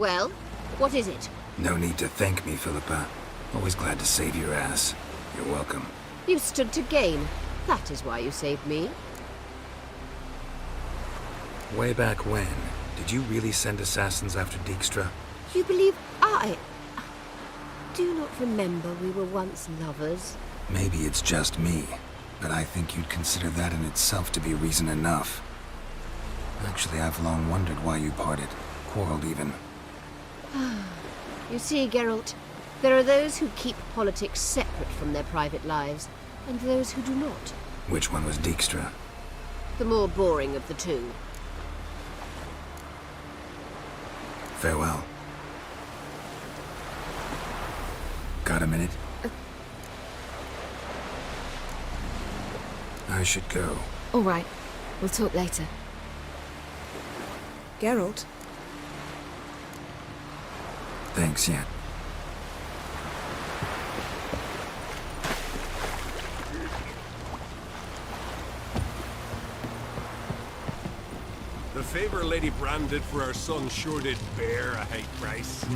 Well, what is it? No need to thank me, Philippa. Always glad to save your ass. You're welcome. You stood to gain. That is why you saved me. Way back when, did you really send assassins after Dijkstra? You believe I... Do you not remember we were once lovers? Maybe it's just me, but I think you'd consider that in itself to be reason enough. Actually, I've long wondered why you parted. Quarreled even. You see, Geralt, there are those who keep politics separate from their private lives, and those who do not. Which one was Dijkstra? The more boring of the two. Farewell. Got a minute? I should go. All right. We'll talk later. Geralt? Thanks, Yen. The favor Lady Brand did for our son sure did bear a high price.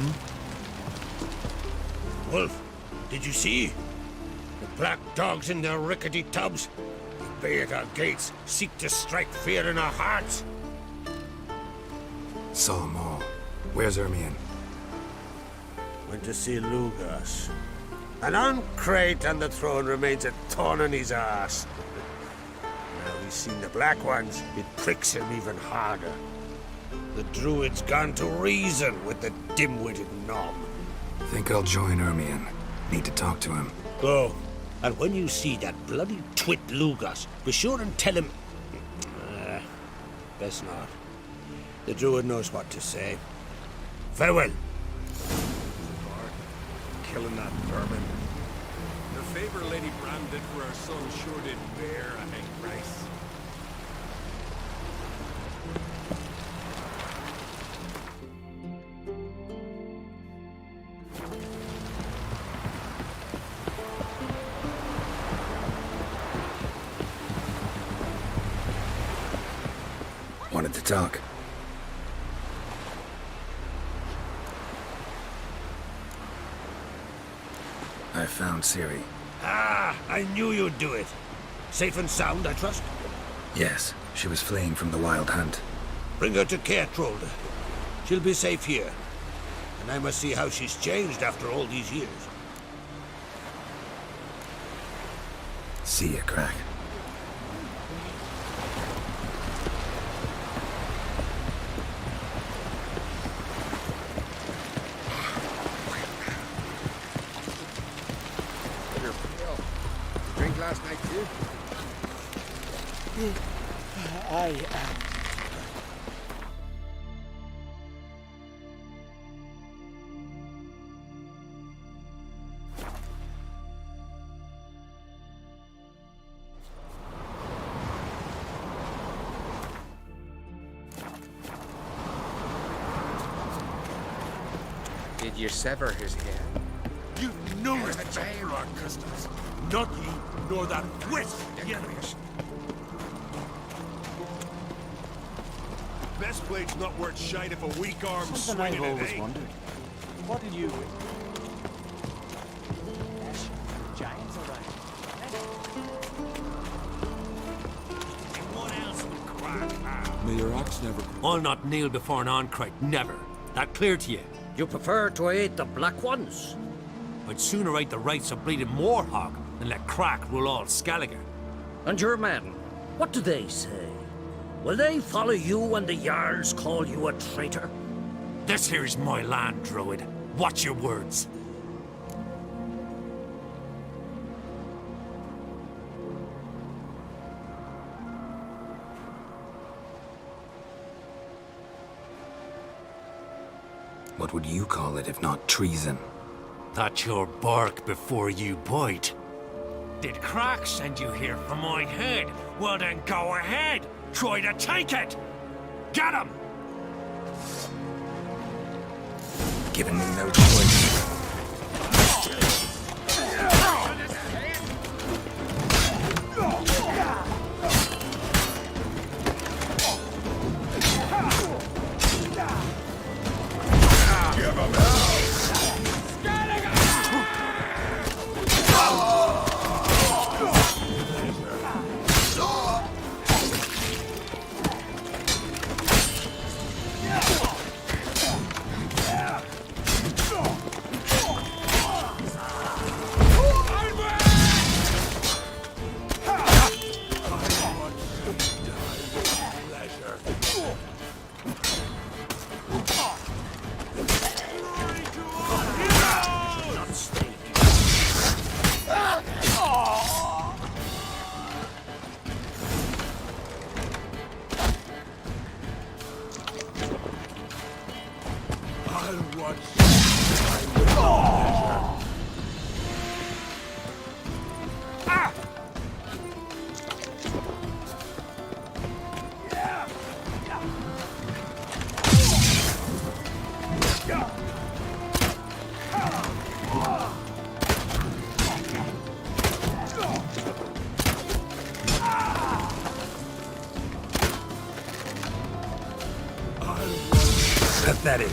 Wolf, did you see? The black dogs in their rickety tubs. They bay at our gates, seek to strike fear in our hearts. Saw 'em all. Where's Ermion? Went to see Lugas. An uncrate on the throne remains a thorn in his ass. Now he's seen the Black Ones, it pricks him even harder. The Druid's gone to reason with the dim-witted knob. Think I'll join Ermion. Need to talk to him. Go. And when you see that bloody twit Lugas, be sure and tell him... best not. The Druid knows what to say. Farewell. Killing that vermin. The favor Lady Brand did for our son sure did bear a high price. Wanted to talk. I found Ciri. Ah, I knew you'd do it. Safe and sound, I trust? Yes, she was fleeing from the Wild Hunt. Bring her to Caertrolde. She'll be safe here. And I must see how she's changed after all these years. See ya, Crack. Drink last night too? Did you sever his head? You no respect for our customs. Not you, nor that witch, Yennefer. Best blade's not worth shite if a weak arm swinging it, eh? Wondered. What did you... Giants around. What else would crack? May your axe never... I'll not kneel before an Oncrite, never. That clear to you? You prefer to aid the Black Ones? I'd sooner aid the rights of bleeding Moorhog than let Crack rule all Skellige. And your men, what do they say? Will they follow you when the Jarls call you a traitor? This here's my land, Druid. Watch your words. What would you call it if not treason? That's your bark before you bite. Did Crack send you here for my head? Well then go ahead! Try to take it! Get him! Given me no choice. I'll watch you die with pleasure. Pathetic.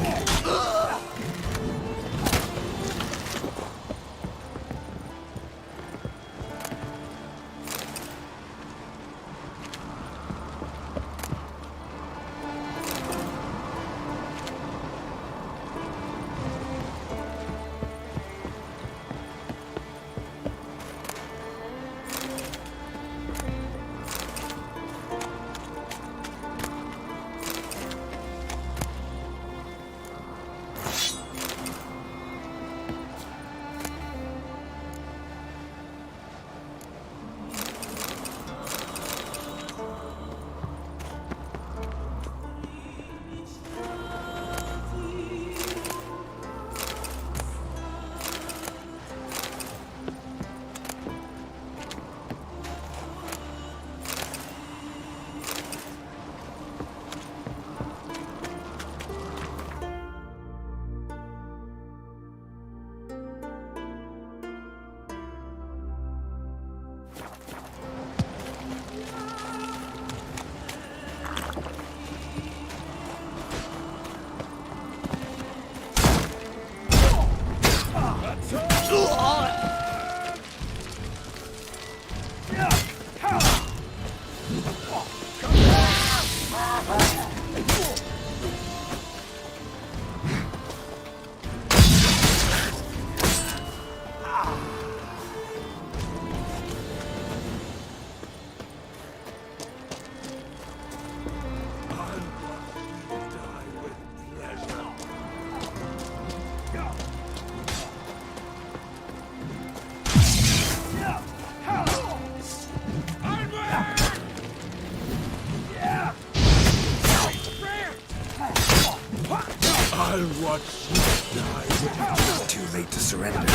I'll watch you die. It's too late to surrender.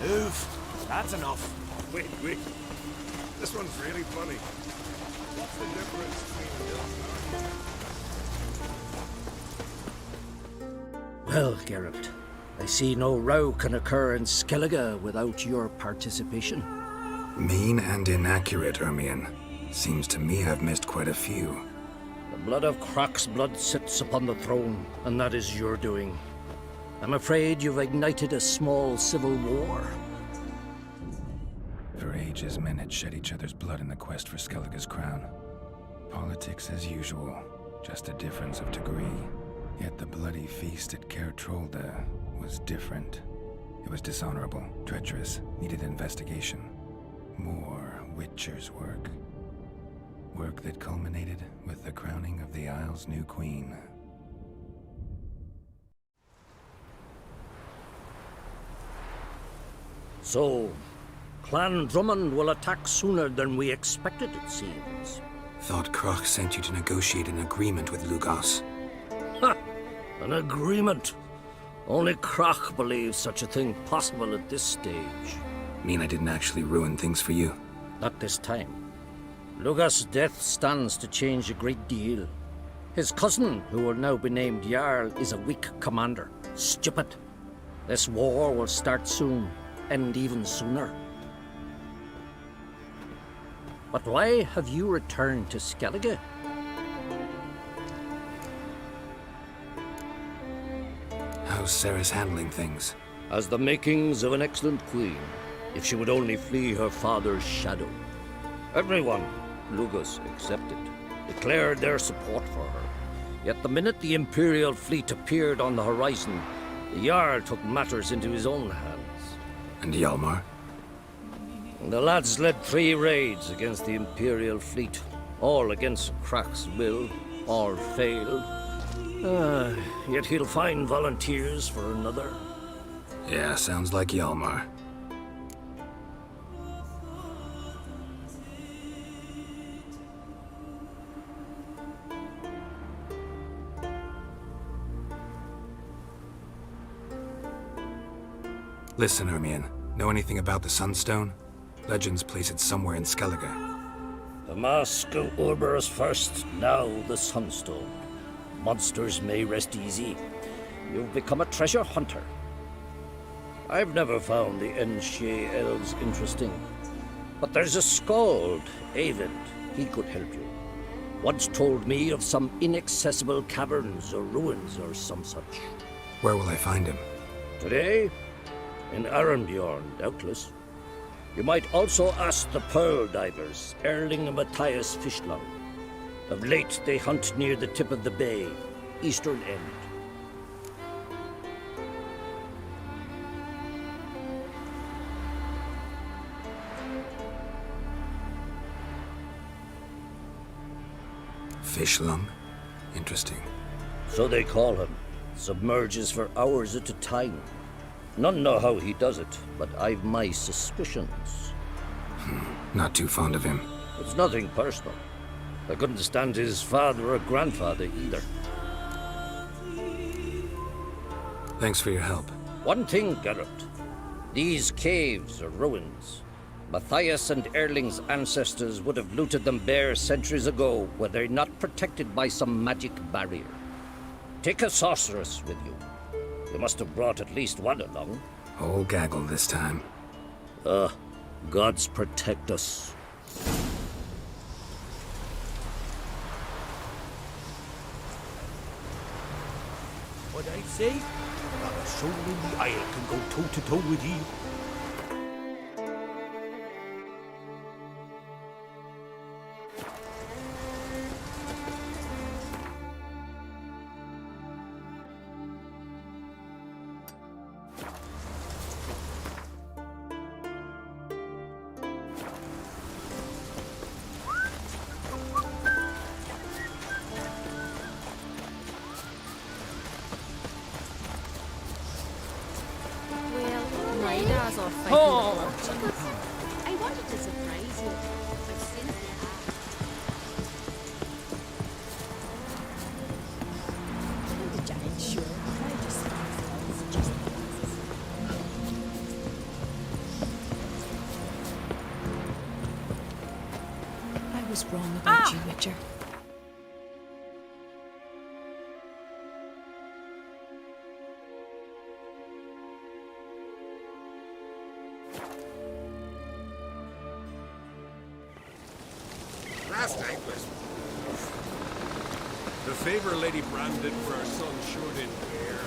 Move. That's enough. Wait. This one's really funny. What's the difference between Well, Geralt, I see no row can occur in Skellige without your participation. Mean and inaccurate, Ermion. Seems to me I've missed quite a few. The blood of Croc's blood sits upon the throne, and that is your doing. I'm afraid you've ignited a small civil war. For ages, men had shed each other's blood in the quest for Skellige's crown. Politics as usual, just a difference of degree. Yet the bloody feast at Caer Trolda was different. It was dishonorable, treacherous, needed investigation. More Witcher's work. Work that culminated with the crowning of the Isle's new queen. So, Clan Drummond will attack sooner than we expected, it seems. Thought Crach sent you to negotiate an agreement with Lugos. Ha! An agreement? Only Crach believes such a thing possible at this stage. Mean I didn't actually ruin things for you? Not this time. Lugos' death stands to change a great deal. His cousin, who will now be named Jarl, is a weak commander. Stupid. This war will start soon, end even sooner. But why have you returned to Skellige? How's Ceres handling things? As the makings of an excellent queen, if she would only flee her father's shadow. Everyone, Lugos excepted, declared their support for her. Yet the minute the Imperial fleet appeared on the horizon, the Jarl took matters into his own hands. And Hjalmar? The lads led 3 raids against the Imperial fleet, all against Crach's will, all failed. Yet he'll find volunteers for another. Yeah, sounds like Hjalmar. Listen, Hermione. Know anything about the Sunstone? Legends place it somewhere in Skellige. The Mask of Urberus first, now the Sunstone. Monsters may rest easy. You've become a treasure hunter. I've never found the Enshe elves interesting. But there's a skald, Eyvind. He could help you. Once told me of some inaccessible caverns or ruins or some such. Where will I find him? Today? In Arenbjorn, doubtless. You might also ask the Pearl Divers, Erling and Matthias Fischlung. Of late, they hunt near the tip of the bay, eastern end. Fischlung? Interesting. So they call him. Submerges for hours at a time. None know how he does it, but I've my suspicions. Not too fond of him. It's nothing personal. I couldn't stand his father or grandfather either. Thanks for your help. One thing, Geralt. These caves are ruins. Matthias and Erling's ancestors would have looted them bare centuries ago were they not protected by some magic barrier. Take a sorceress with you. You must have brought at least one along. Whole gaggle this time. Gods protect us. What I say? Not a soul in the Isle can go toe-to-toe with you. I wanted to surprise you. But since the giant sure tried to suggest I was wrong about you, Witcher. Last night was... The favor Lady Brand did for our son sure did bear.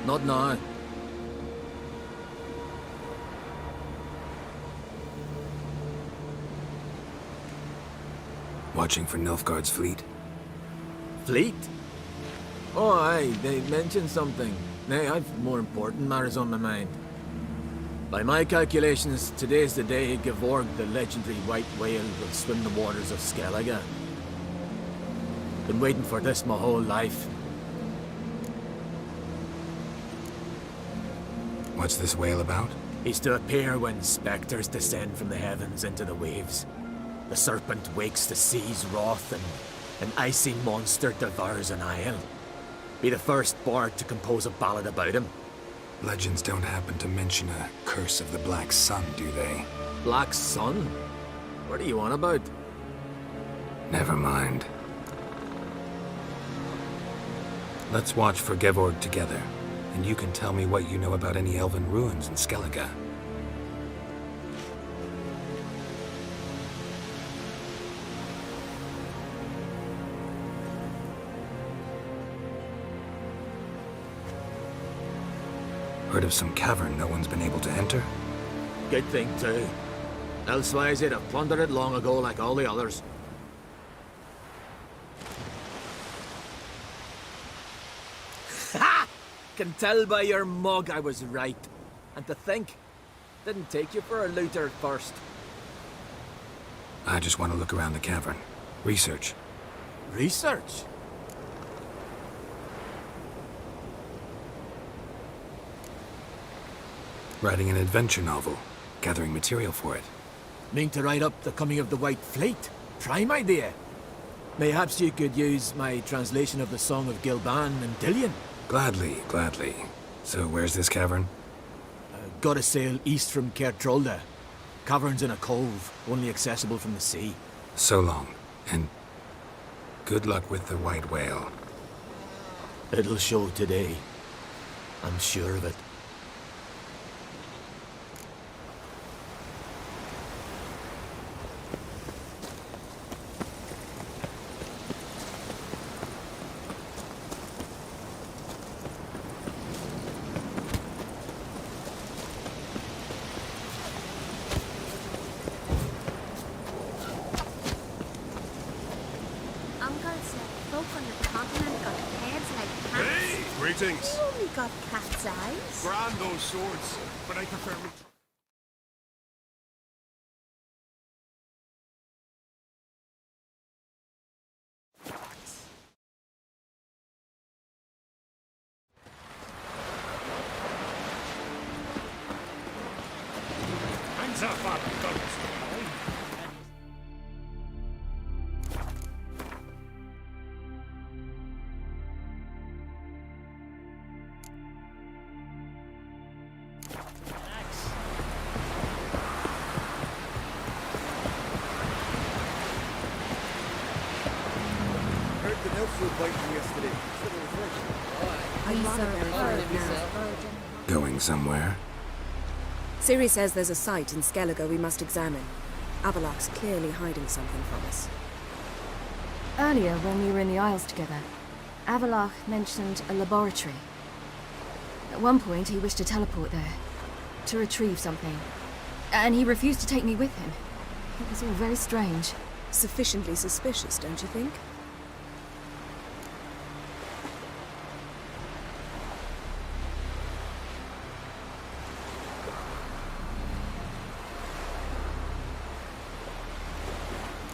Not now. Watching for Nilfgaard's fleet? Fleet? Oh, aye, they mentioned something. Nay, I've more important matters on my mind. By my calculations, today's the day Gevorg, the legendary white whale, will swim the waters of Skellige. Been waiting for this my whole life. What's this whale about? He's to appear when spectres descend from the heavens into the waves. The serpent wakes the sea's wrath and an icy monster devours an isle. Be the first bard to compose a ballad about him. Legends don't happen to mention a curse of the Black Sun, do they? Black Sun? What are you on about? Never mind. Let's watch for Gevorg together, and you can tell me what you know about any elven ruins in Skellige. Heard of some cavern no one's been able to enter? Good thing, too. Elsewise, they'd have plundered it long ago like all the others. Ha! Can tell by your mug I was right. And to think, didn't take you for a looter at first. I just want to look around the cavern. Research. Research? Writing an adventure novel. Gathering material for it. Mean to write up the coming of the White Fleet? Prime idea. Mayhaps you could use my translation of the Song of Gilban and Dillion. Gladly, gladly. So where's this cavern? Gotta sail east from Cair Trolda. Cavern's in a cove, only accessible from the sea. So long, and good luck with the white whale. It'll show today. I'm sure of it. Greetings. Only got cat's eyes. Grand those swords, but I prefer me. Hands up, on guns. Going somewhere? Ciri says there's a site in Skellige we must examine. Avalok's clearly hiding something from us. Earlier, when we were in the Isles together, Avalok mentioned a laboratory. At one point, he wished to teleport there, to retrieve something. And he refused to take me with him. It was all very strange. Sufficiently suspicious, don't you think?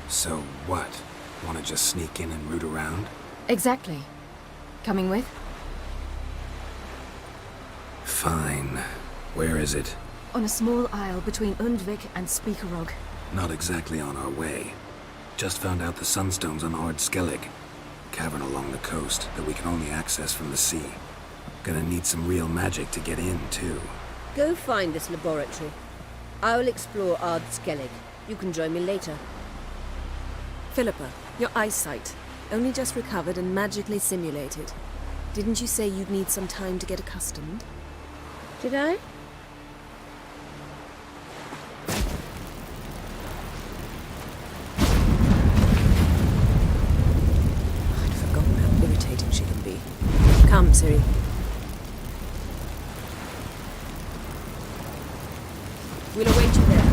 So what? Want to just sneak in and root around? Exactly. Coming with? Fine. Where is it? On a small isle between Undvik and Speakerog. Not exactly on our way. Just found out the Sunstone's on Ard Skellig. Cavern along the coast that we can only access from the sea. Gonna need some real magic to get in, too. Go find this laboratory. I'll explore Ard Skellig. You can join me later. Philippa, your eyesight. Only just recovered and magically simulated. Didn't you say you'd need some time to get accustomed? Did I? I'd forgotten how irritating she can be. Come, Ciri. We'll await you there.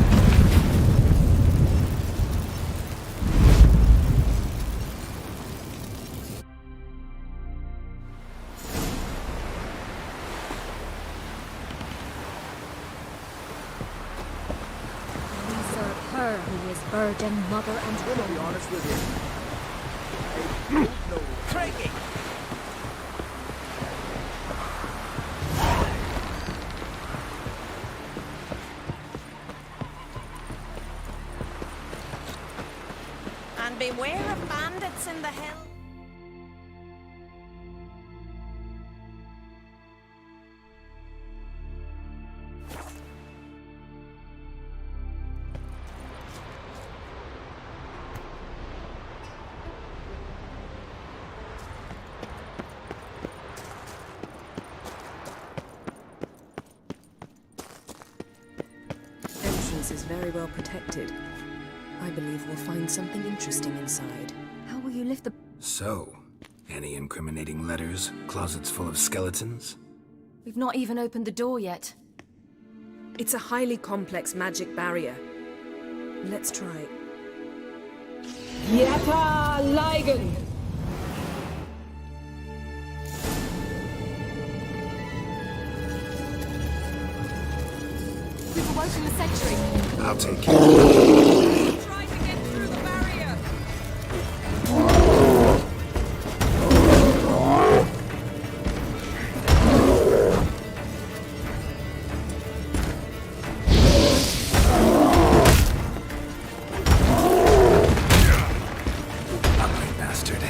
her who is virgin, mother, and To be woman. honest with you, I don't know. Craigie! And beware of bandits in the hill. Entrance is very well protected. I believe we'll find something interesting inside. How will you lift the... So, any incriminating letters, closets full of skeletons? We've not even opened the door yet. It's a highly complex magic barrier. Let's try. Yata Ligen! We've awoken the sentry. I'll take care of it. Try to get through the barrier. Ugly bastard.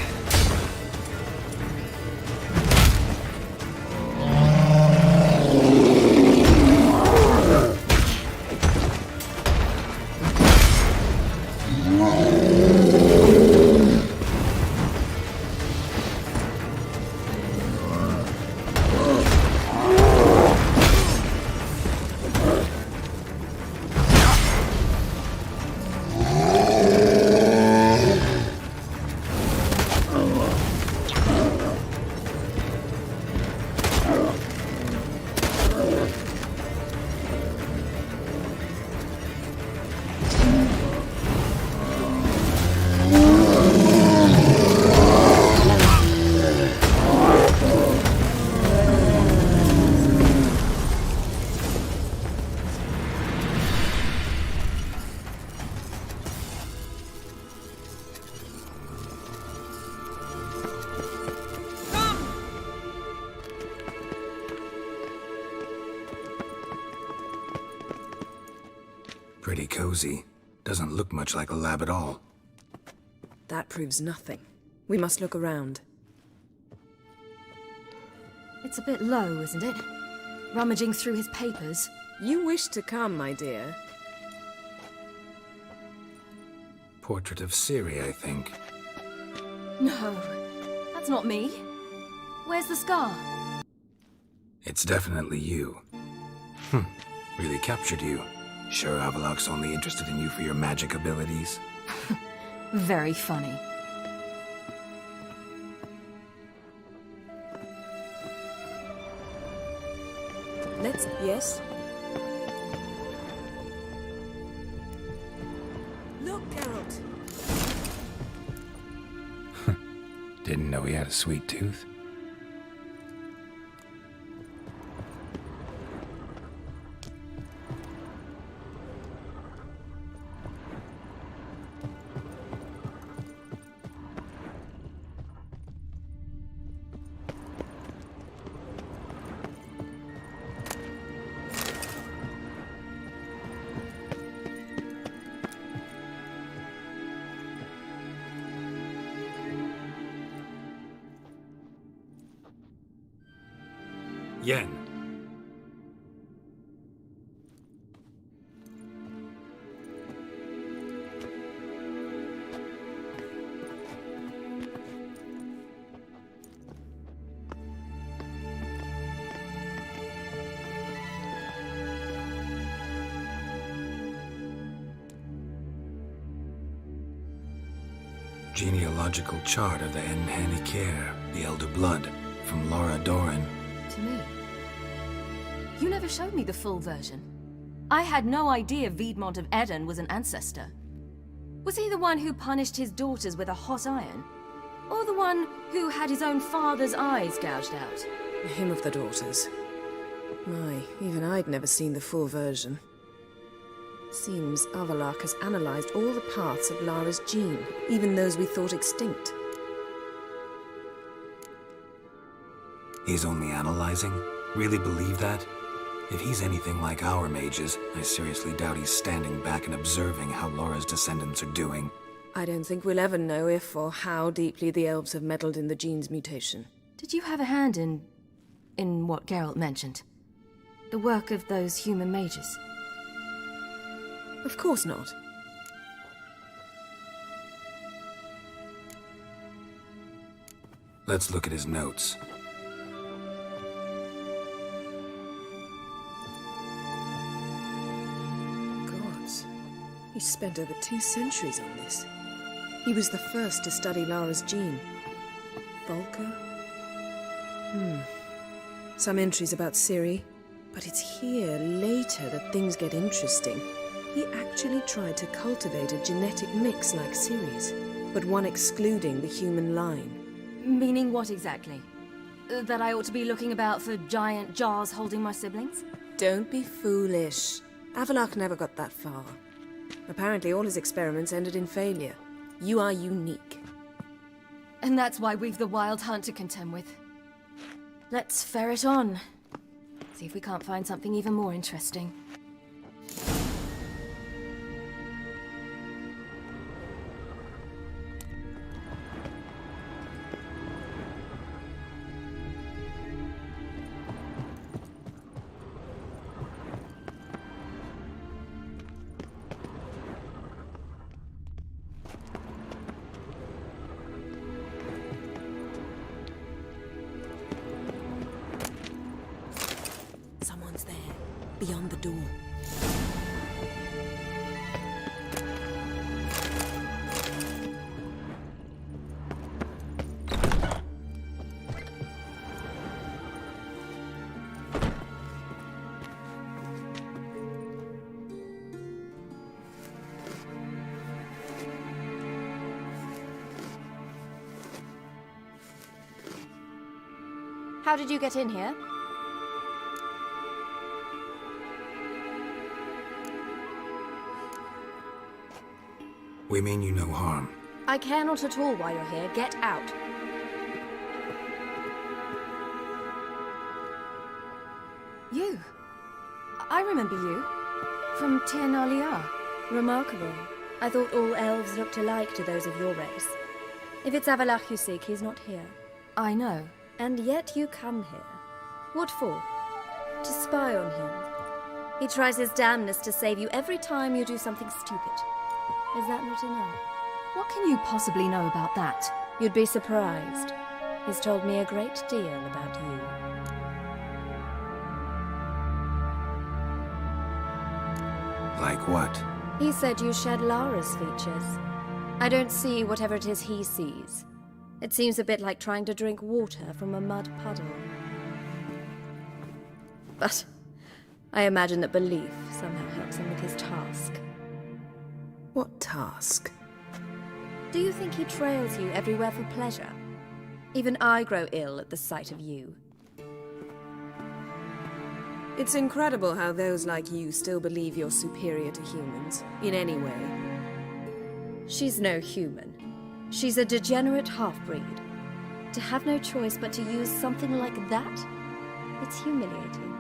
Pretty cozy. Doesn't look much like a lab at all. That proves nothing. We must look around. It's a bit low, isn't it? Rummaging through his papers. You wish to come, my dear. Portrait of Ciri, I think. No, that's not me. Where's the scar? It's definitely you. Really captured you. Sure Avaloch's only interested in you for your magic abilities? Very funny. Let's... Yes? Look, Geralt! Didn't know he had a sweet tooth. Yen. Genealogical chart of the Enhanicare, the Elder Blood, from Laura Doran. To me. You never showed me the full version. I had no idea Viedmont of Eden was an ancestor. Was he the one who punished his daughters with a hot iron? Or the one who had his own father's eyes gouged out? Him of the daughters. My, even I'd never seen the full version. Seems Avallac'h has analyzed all the parts of Lara's gene, even those we thought extinct. He's only analyzing? Really believe that? If he's anything like our mages, I seriously doubt he's standing back and observing how Laura's descendants are doing. I don't think we'll ever know if or how deeply the elves have meddled in the gene's mutation. Did you have a hand in what Geralt mentioned? The work of those human mages? Of course not. Let's look at his notes. Gods. He spent over 2 centuries on this. He was the first to study Lara's gene. Volker? Some entries about Ciri. But it's here, later, that things get interesting. He actually tried to cultivate a genetic mix like Ciri's, but one excluding the human line. Meaning what exactly? That I ought to be looking about for giant jars holding my siblings? Don't be foolish. Avallac'h never got that far. Apparently all his experiments ended in failure. You are unique. And that's why we've the Wild Hunt to contend with. Let's ferret on. See if we can't find something even more interesting. Someone's there, beyond the door. How did you get in here? We mean you no harm. I care not at all why you're here. Get out. You? I remember you. From Tir na Liar. Remarkable. I thought all elves looked alike to those of your race. If it's Avallac'h you seek, he's not here. I know. And yet you come here. What for? To spy on him. He tries his damnedest to save you every time you do something stupid. Is that not enough? What can you possibly know about that? You'd be surprised. He's told me a great deal about you. Like what? He said you shared Lara's features. I don't see whatever it is he sees. It seems a bit like trying to drink water from a mud puddle. But I imagine that belief somehow helps him with his task. What task? Do you think he trails you everywhere for pleasure? Even I grow ill at the sight of you. It's incredible how those like you still believe you're superior to humans, in any way. She's no human. She's a degenerate half-breed. To have no choice but to use something like that? It's humiliating.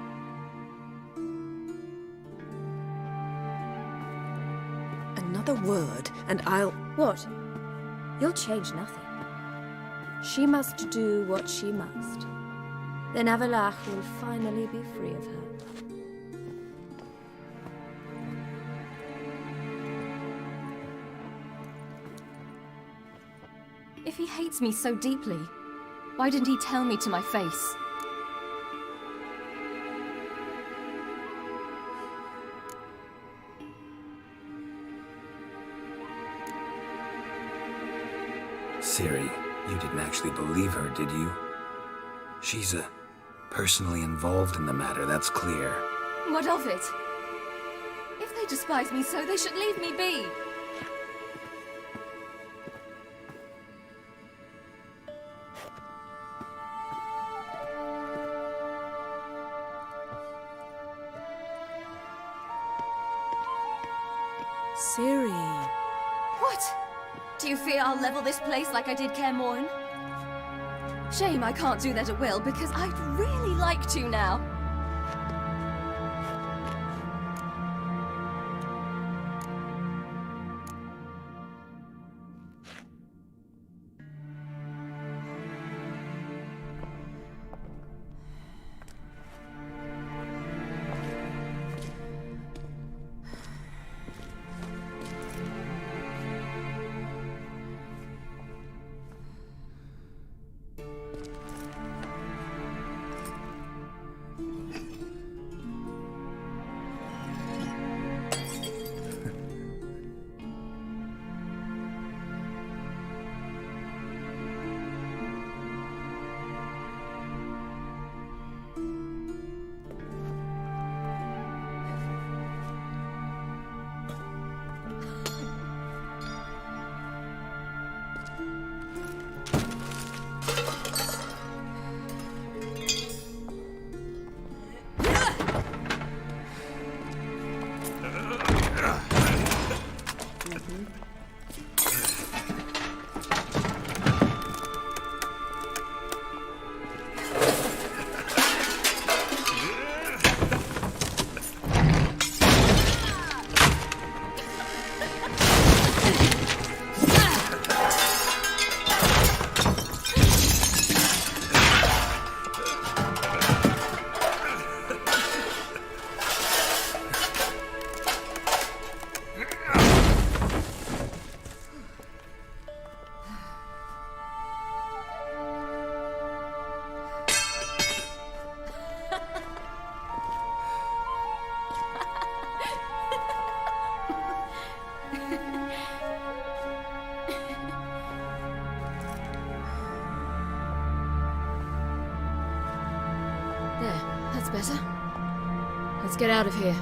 Another word, and I'll... What? You'll change nothing. She must do what she must. Then Avallac'h will finally be free of her. If he hates me so deeply, why didn't he tell me to my face? Ciri, you didn't actually believe her, did you? She's personally involved in the matter, that's clear. What of it? If they despise me so, they should leave me be. Ciri. What? Do you fear I'll level this place like I did Kaer Morhen? Shame I can't do that at will, because I'd really like to now. That's better. Let's get out of here.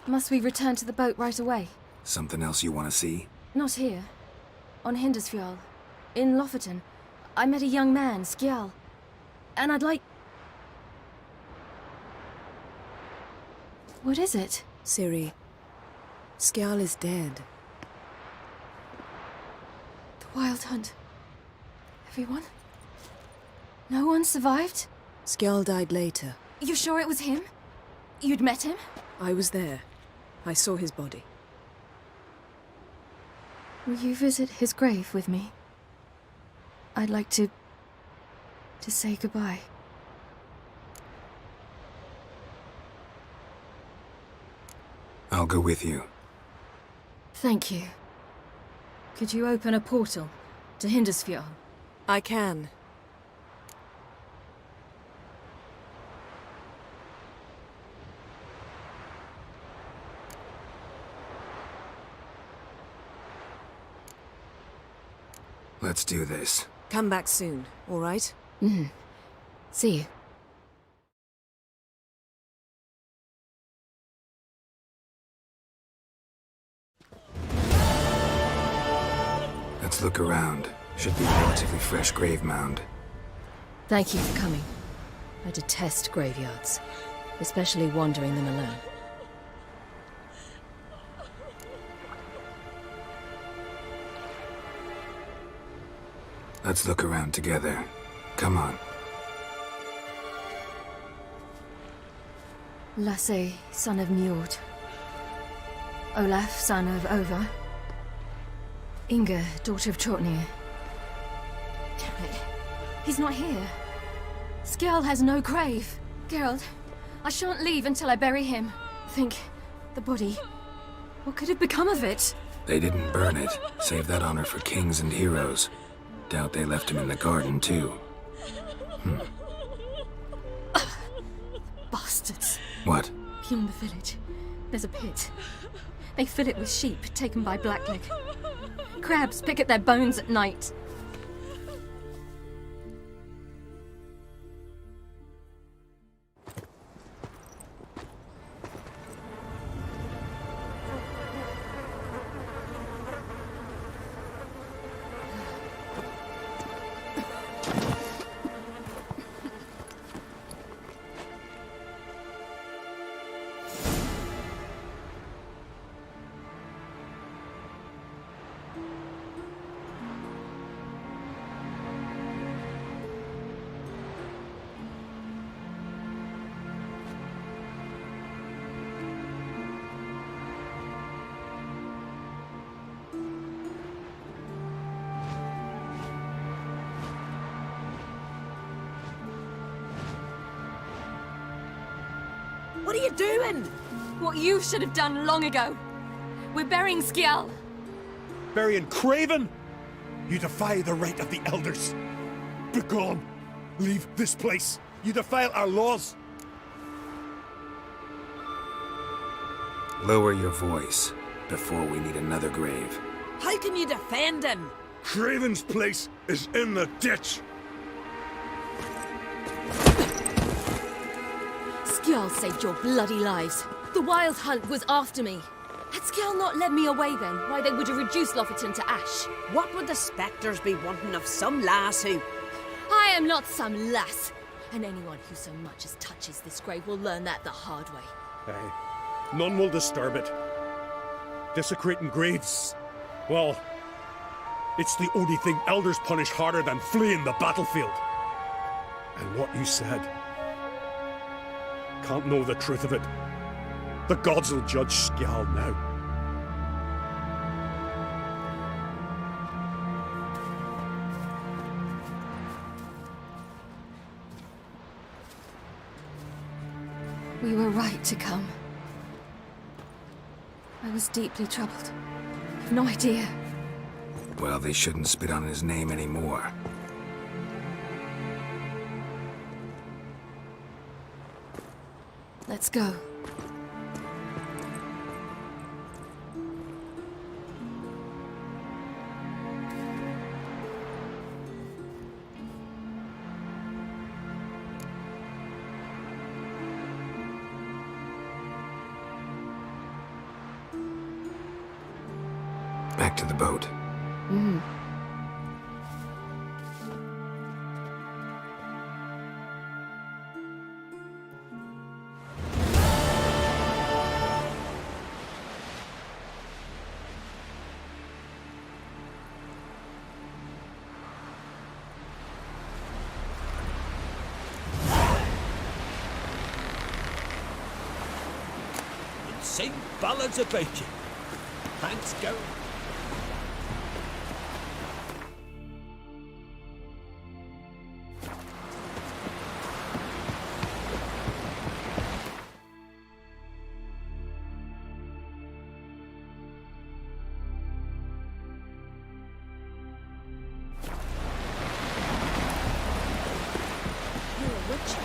Must we return to the boat right away? Something else you want to see? Not here. On Hindarsfjall. In Lofoten. I met a young man, Skjal. And I'd like... What is it? Ciri, Skjal is dead. The Wild Hunt. Everyone? No one survived? Skjal died later. You sure it was him? You'd met him? I was there. I saw his body. Will you visit his grave with me? I'd like to say goodbye. I'll go with you. Thank you. Could you open a portal to Hindarsfjall? I can. Let's do this. Come back soon, all right? See you. Let's look around. Should be a relatively fresh grave mound. Thank you for coming. I detest graveyards, especially wandering them alone. Let's look around together. Come on. Lasse, son of Njord. Olaf, son of Over. Inga, daughter of Trotnir. Damn it. He's not here. Skjall has no grave. Geralt, I shan't leave until I bury him. Think, the body. What could have become of it? They didn't burn it. Save that honor for kings and heroes. Doubt they left him in the garden, too. Bastards. What? Beyond the village, there's a pit. They fill it with sheep taken by Blackleg. Crabs pick at their bones at night. What are you doing? What you should have done long ago. We're burying Skjall. Burying Craven? You defy the right of the elders. Begone. Leave this place. You defile our laws. Lower your voice before we need another grave. How can you defend him? Craven's place is in the ditch. Skjall saved your bloody lives. The Wild Hunt was after me. Had Skjall not led me away then, why they would have reduced Lofoten to ash. What would the spectres be wanting of some lass who... I am not some lass. And anyone who so much as touches this grave will learn that the hard way. Aye. None will disturb it. Desecrating graves, well, it's the only thing elders punish harder than fleeing the battlefield. And what you said, can't know the truth of it. The gods will judge Skjall now. We were right to come. I was deeply troubled. I've no idea. Well, they shouldn't spit on his name anymore. Let's go. Back to the boat. Sing ballads about you. Thanks, Geralt. You're a witch.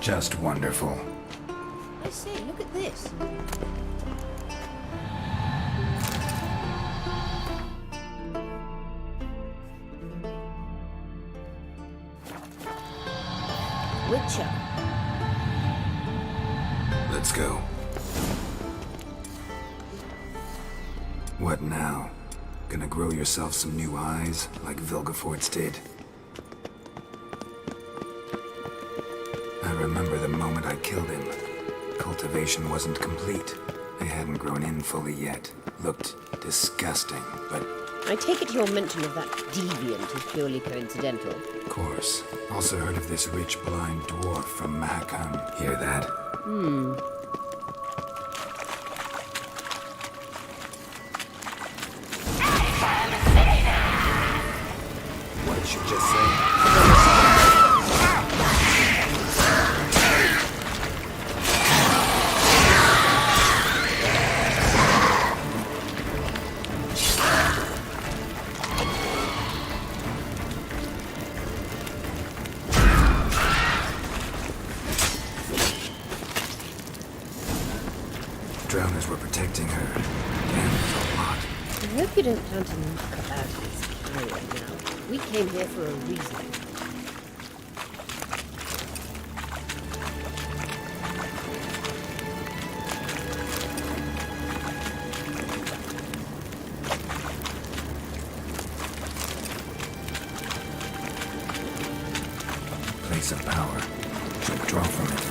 Just wonderful. I say, look at this. Witcher. Let's go. What now? Gonna grow yourself some new eyes, like Vilgefortz did? I remember the moment I killed him. Cultivation wasn't complete. They hadn't grown in fully yet. Looked disgusting, but... I take it your mention of that deviant is purely coincidental. Of course. Also heard of this rich blind dwarf from Mahakam. Hear that? What did she just say? Drowners were protecting her. Damn, it's a lot. I hope you don't plan to knock about this carrier now. We came here for a reason. Place of power. Should draw from it.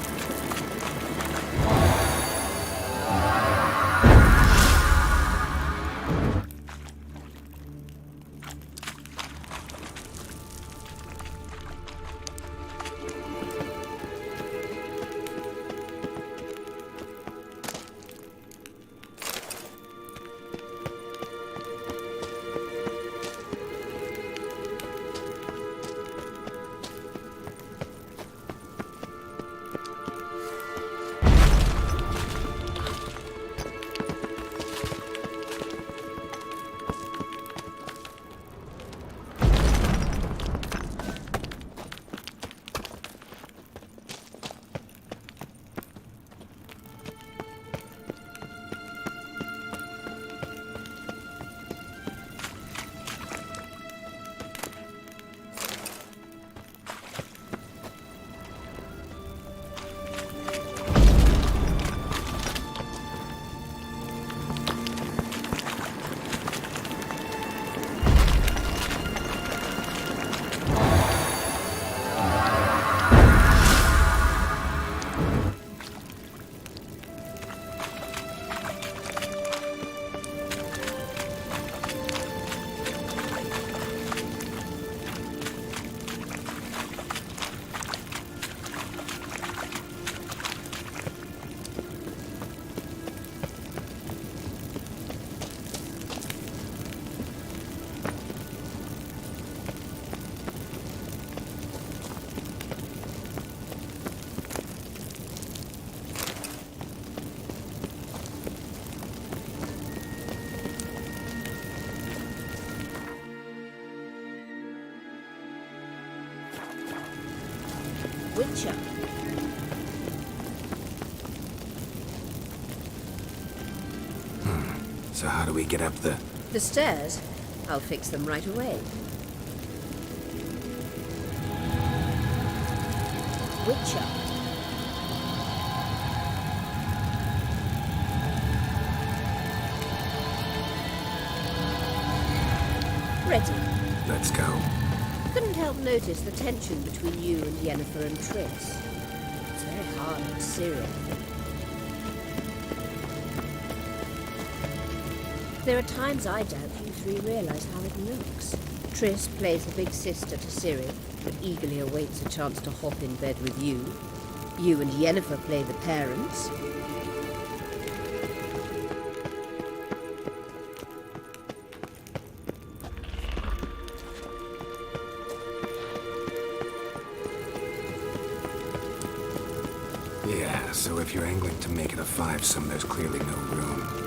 Witcher. So how do we get up the... The stairs? I'll fix them right away. Witcher. Ready. Let's go. Couldn't help notice the tension between you and Yennefer and Triss. It's very hard in Syria. There are times I doubt you three realize how it looks. Triss plays the big sister to Ciri, but eagerly awaits a chance to hop in bed with you. You and Yennefer play the parents. Yeah, so if you're angling to make it a five-some, there's clearly no room.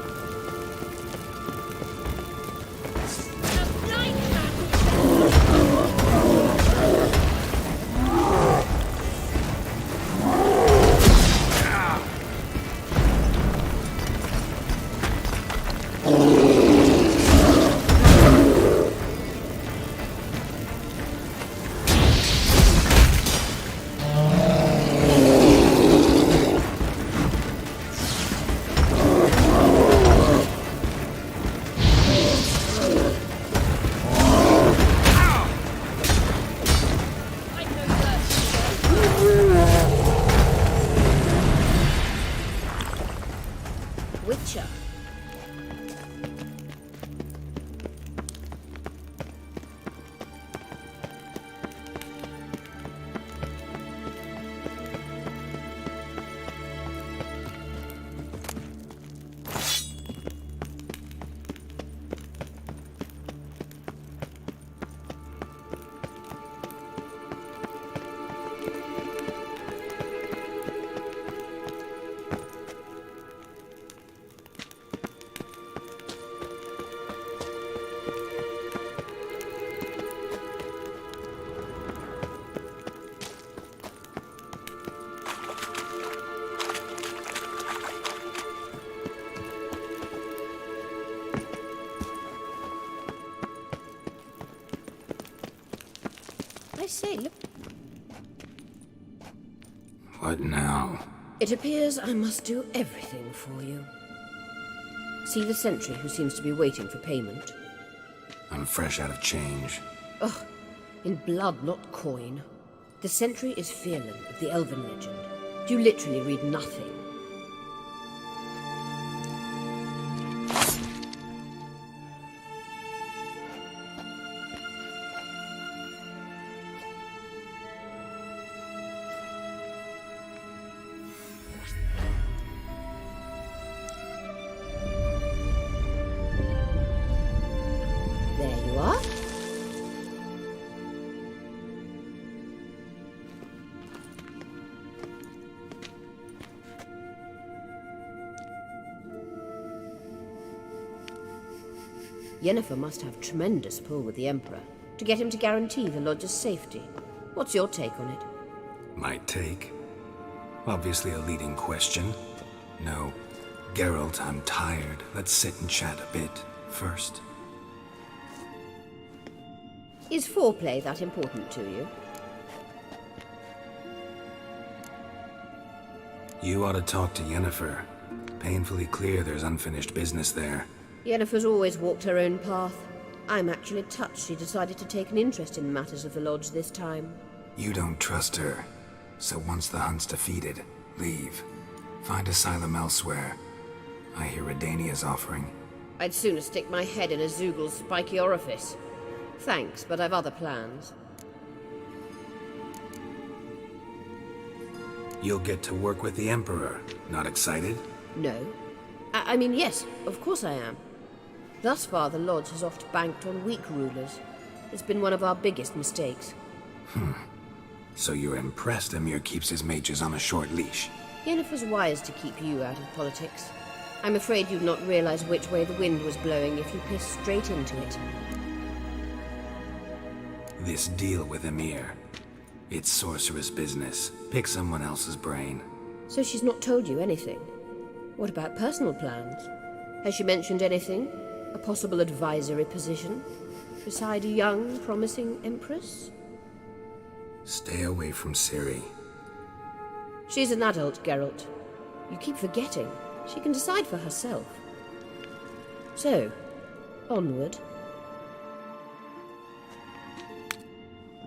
Witcher. I say, look. What now? It appears I must do everything for you. See the sentry who seems to be waiting for payment? I'm fresh out of change. Ugh, in blood, not coin. The sentry is Fearlan of the Elven legend. You literally read nothing. There you are. Yennefer must have tremendous pull with the Emperor to get him to guarantee the Lodge's safety. What's your take on it? My take? Obviously a leading question. No. Geralt, I'm tired. Let's sit and chat a bit first. Is foreplay that important to you? You ought to talk to Yennefer. Painfully clear there's unfinished business there. Yennefer's always walked her own path. I'm actually touched she decided to take an interest in matters of the Lodge this time. You don't trust her. So once the hunt's defeated, leave. Find asylum elsewhere. I hear Redania's offering. I'd sooner stick my head in a Zoogl's spiky orifice. Thanks, but I've other plans. You'll get to work with the Emperor. Not excited? No. I mean, yes, of course I am. Thus far, the Lodge has oft banked on weak rulers. It's been one of our biggest mistakes. So you're impressed Emir keeps his mages on a short leash? Yennefer's wise to keep you out of politics. I'm afraid you'd not realize which way the wind was blowing if you pissed straight into it. This deal with Emir. It's sorceress business. Pick someone else's brain. So she's not told you anything? What about personal plans? Has she mentioned anything? A possible advisory position? Beside a young, promising empress? Stay away from Ciri. She's an adult, Geralt. You keep forgetting. She can decide for herself. So, onward.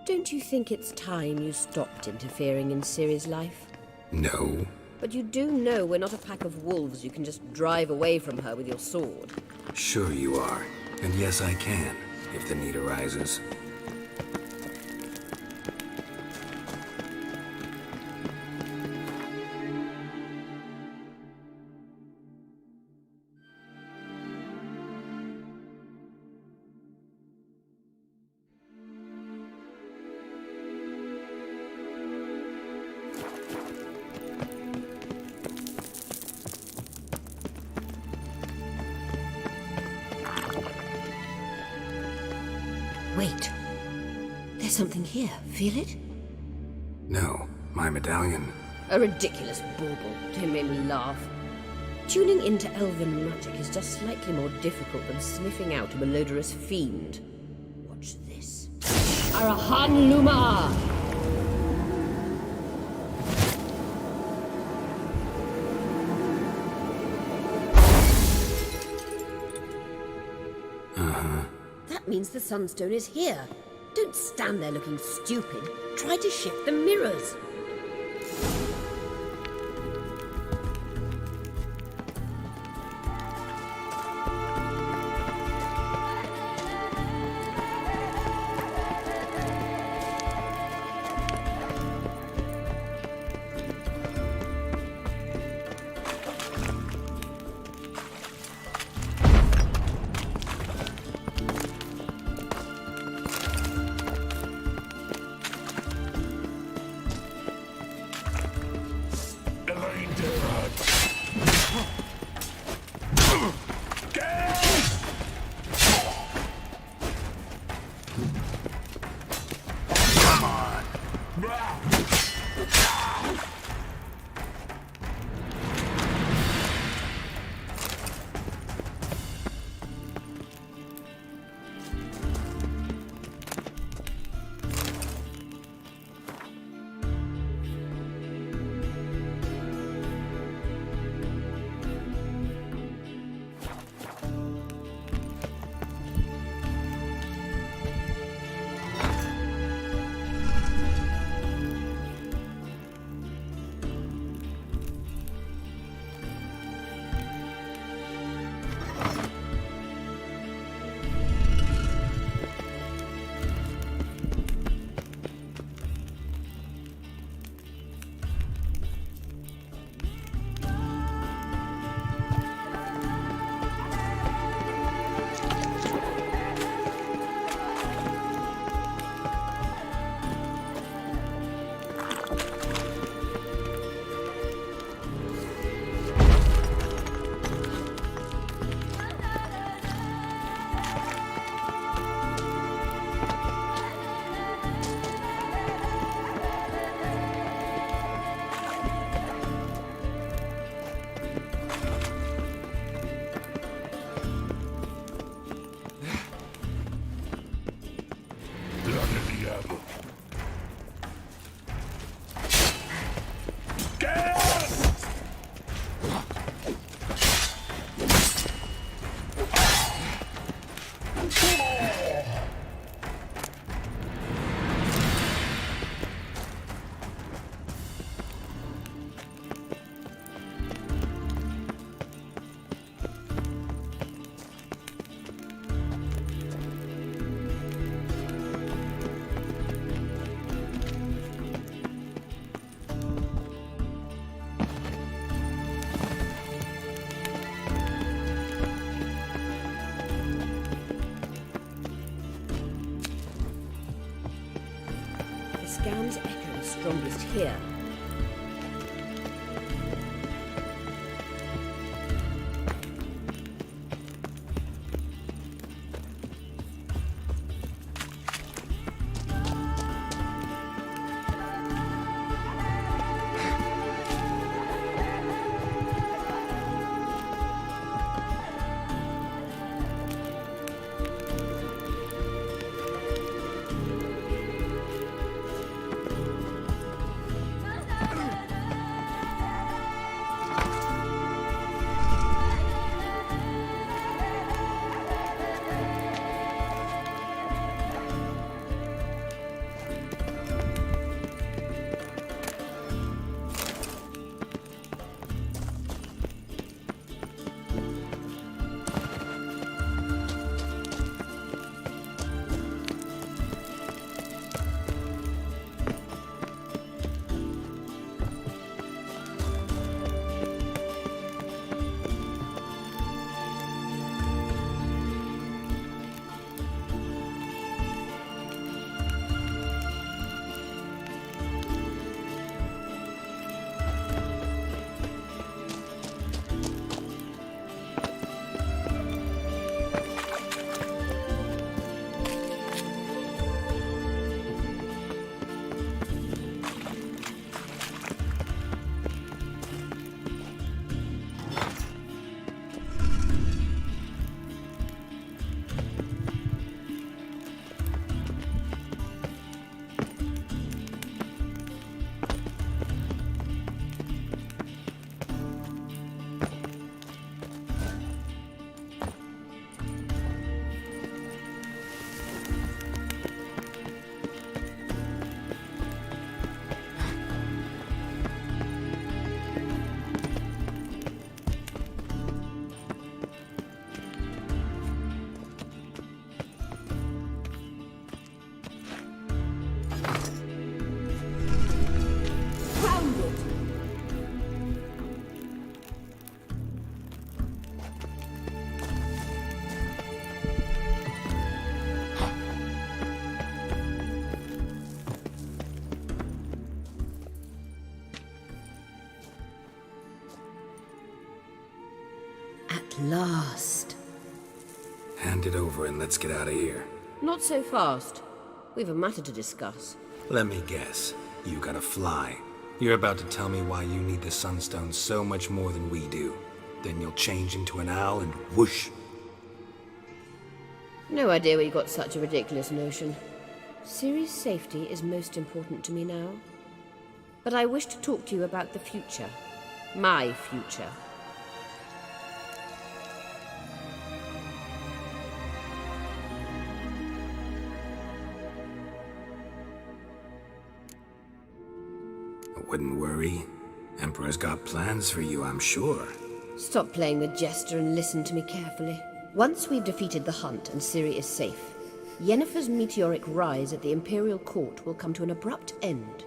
Don't you think it's time you stopped interfering in Ciri's life? No. But you do know we're not a pack of wolves you can just drive away from her with your sword. Sure you are. And yes, I can, if the need arises. Wait. There's something here. Feel it? No, my medallion. A ridiculous bauble. Don't make me laugh. Tuning into elven magic is just slightly more difficult than sniffing out a malodorous fiend. Watch this. Arahan Luma! That means the Sunstone is here. Don't stand there looking stupid. Try to shift the mirrors. strongest here. At last. Hand it over and let's get out of here. Not so fast. We've a matter to discuss. Let me guess. You gotta fly. You're about to tell me why you need the Sunstone so much more than we do. Then you'll change into an owl and whoosh. No idea where you got such a ridiculous notion. Ciri's safety is most important to me now. But I wish to talk to you about the future. My future. Wouldn't worry. Emperor's got plans for you, I'm sure. Stop playing the jester and listen to me carefully. Once we've defeated the Hunt and Ciri is safe, Yennefer's meteoric rise at the Imperial Court will come to an abrupt end.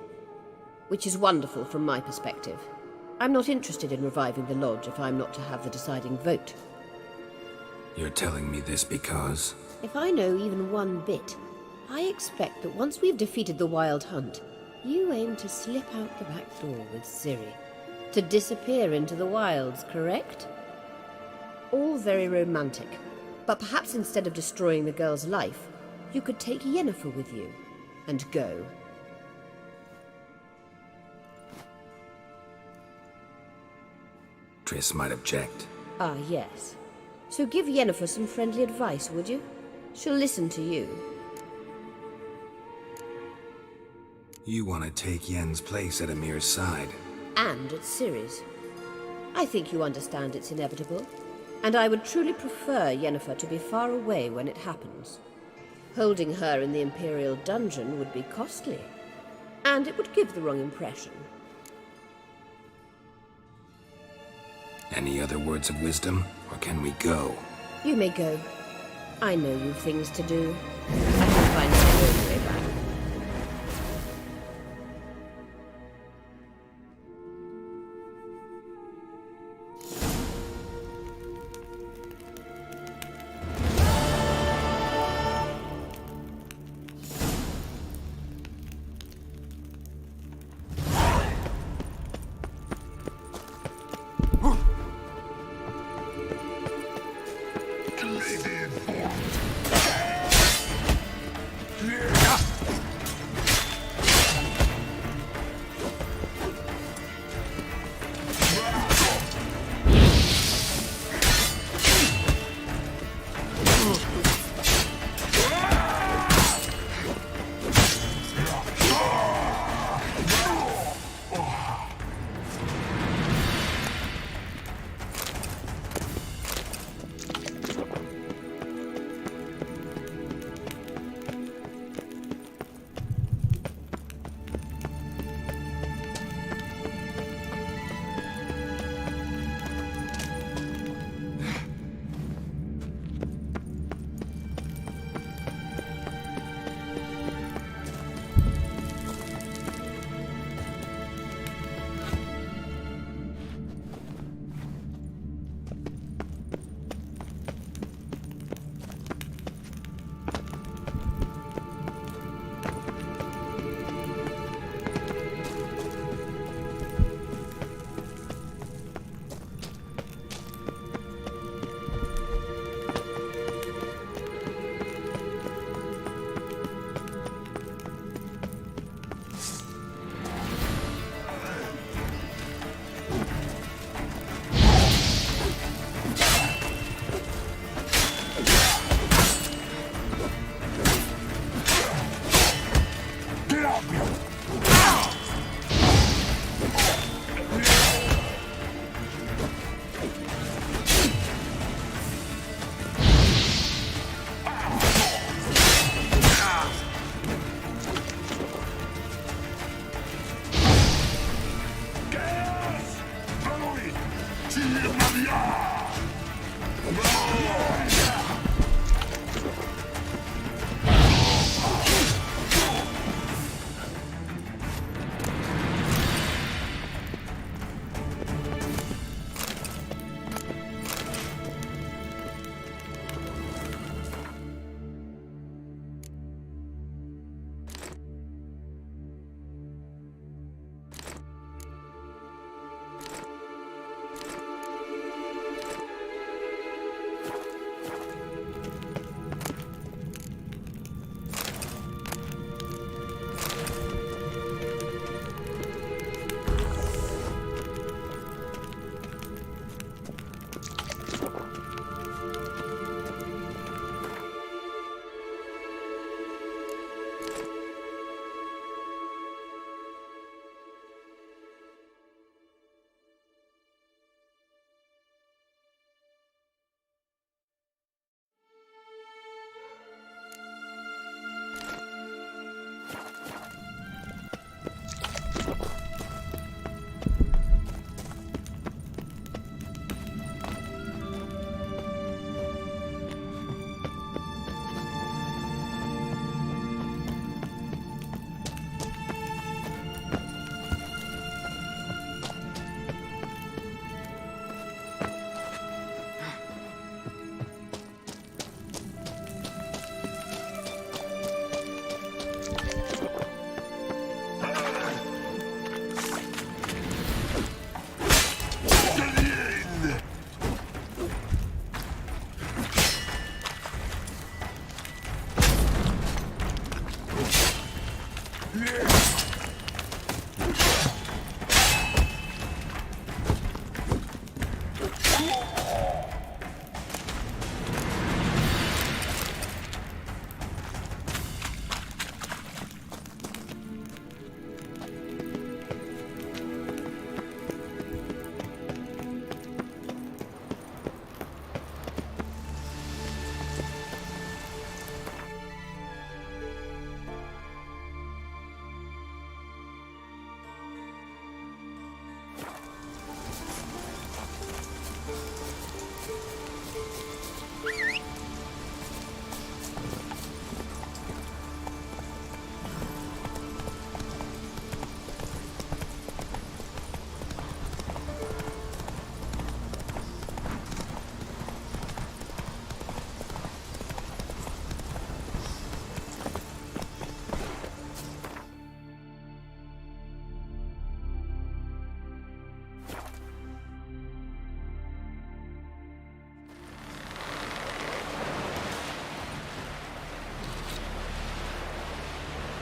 Which is wonderful from my perspective. I'm not interested in reviving the Lodge if I'm not to have the deciding vote. You're telling me this because... If I know even one bit, I expect that once we've defeated the Wild Hunt, you aim to slip out the back door with Ciri. To disappear into the wilds, correct? All very romantic. But perhaps instead of destroying the girl's life, you could take Yennefer with you and go. Triss might object. Ah, yes. So give Yennefer some friendly advice, would you? She'll listen to you. You want to take Yen's place at Amir's side. And at Ciri's. I think you understand it's inevitable. And I would truly prefer Yennefer to be far away when it happens. Holding her in the Imperial dungeon would be costly. And it would give the wrong impression. Any other words of wisdom, or can we go? You may go. I know you've things to do. I can find my own way back.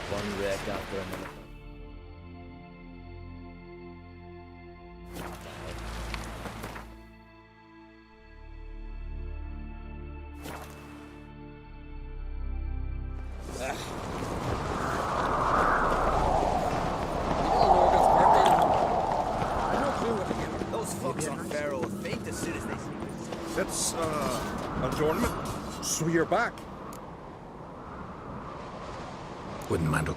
One wreck after another. Those fucks on Pharaoh will faint as soon as they see us. That's, adornment. So you're back. Wooden mantle.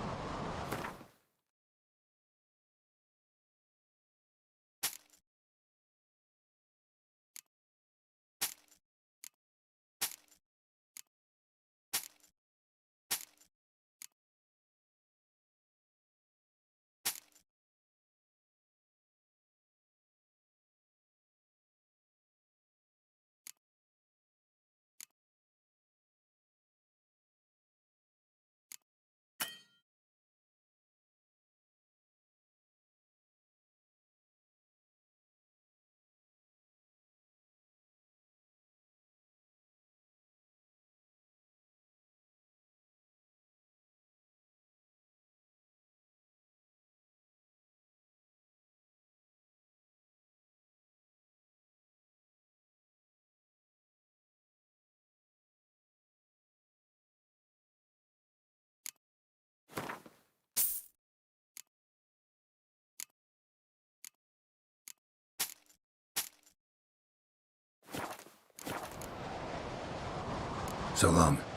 So long.